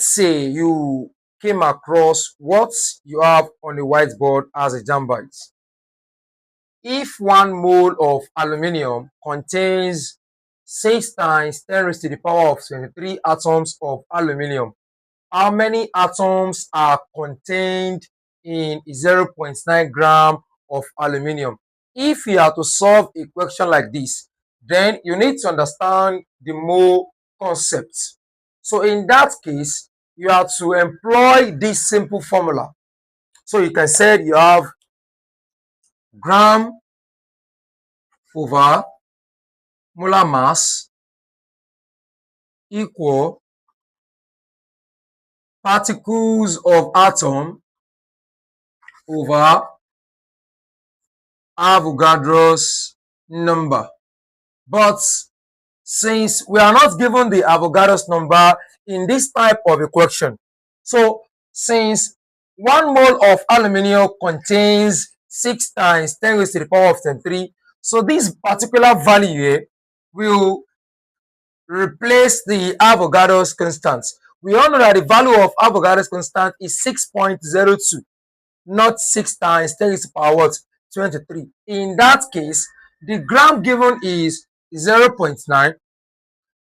let's say you came across what you have on the whiteboard as a jambite. If 1 mole of aluminium contains 6 times 10 raised to the power of 23 atoms of aluminium, how many atoms are contained in 0.9 gram of aluminium? If you are to solve a question like this, then you need to understand the mole concept. So in that case, you have to employ this simple formula. So you can say you have gram over molar mass equal particles of atom over Avogadro's number. But since we are not given the Avogadro's number in this type of equation, so since 1 mole of aluminium contains 6 times 10 raised to the power of 23, so this particular value here will replace the Avogadro's constant. We all know that the value of Avogadro's constant is 6.02, not 6 times 10 raised to the power of 23. In that case, the gram given is 0.9.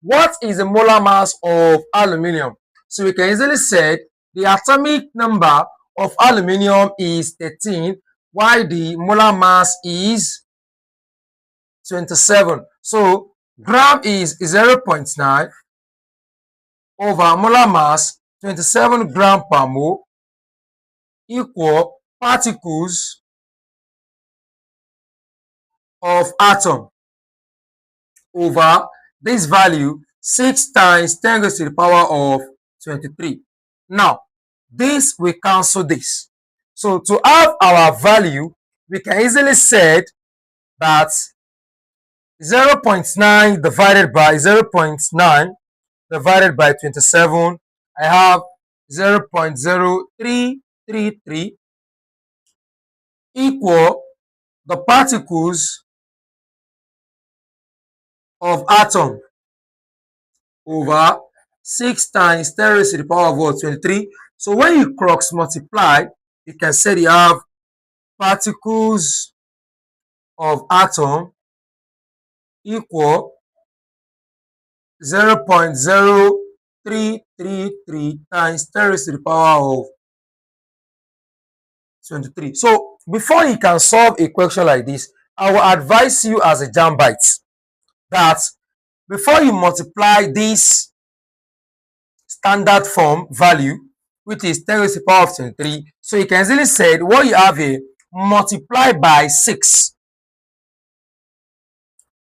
What is the molar mass of aluminium? So we can easily say the atomic number of aluminium is 13, while the molar mass is 27. So gram is 0.9 over molar mass 27 gram per mole equal particles of atom over this value 6 times 10 raised to the power of 23. Now, this will cancel this. So to have our value, we can easily say that 0.9 divided by 0.9 divided by 27, I have 0.0333 equal the particles of atom over 6 times 10 raised to the power of what? 23. So when you cross multiply, you can say you have particles of atom equal 0.0333 times 10 raised to the power of 23. So before you can solve a question like this, I will advise you as a jambite that before you multiply this standard form value, which is 10 raised to the power of 23, so you can easily say what you have here, multiply by 6.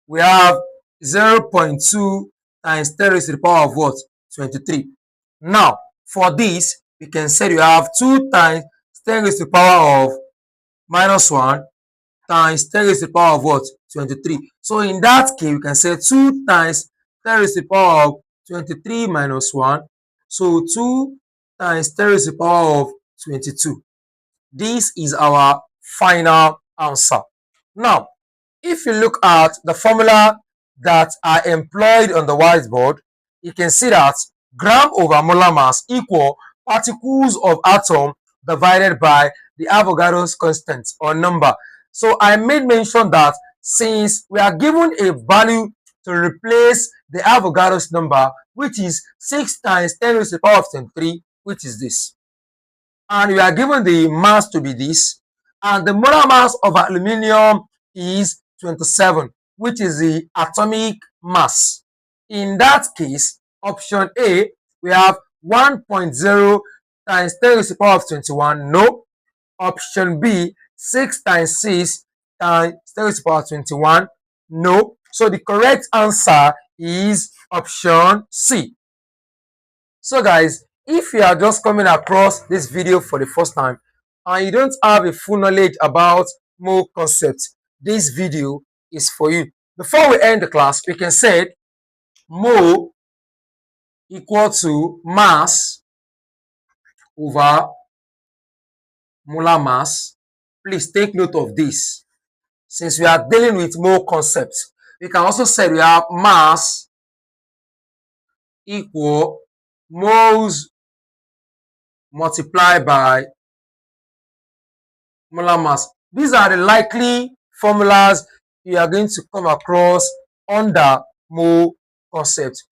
We have 0.2 times 10 raised to the power of what? 23. Now, for this, we can say you have 2 times 10 raised to the power of minus 1 times 10 raised to the power of what? 23. So in that case, we can say 2 times 10 raised to the power of 23 minus 1. So 2 times 10 raised to the power of 22. This is our final answer. Now, if you look at the formula that are employed on the whiteboard, you can see that gram over molar mass equal particles of atom divided by the Avogadro's constant or number. So I made mention that since we are given a value to replace the Avogadro's number, which is 6 times 10 raised to the power of 23, which is this, and we are given the mass to be this, and the molar mass of aluminium is 27, which is the atomic mass. In that case, option A, we have 1.0 times 10 raised to the power of 21. No. Option B, 6 times 6 times 10 raised to the power of 21. No. So the correct answer is option C. So guys, if you are just coming across this video for the first time and you don't have a full knowledge about mole concepts, this video is for you. Before we end the class, we can say mole equal to mass over molar mass. Please take note of this. Since we are dealing with mole concepts, we can also say we have mass equal moles multiplied by molar mass. These are the likely formulas you are going to come across under mole concept.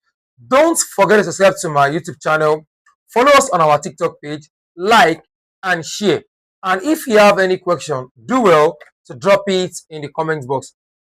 Don't forget to subscribe to my YouTube channel, follow us on our TikTok page, like and share. And if you have any question, do well to drop it in the comment box.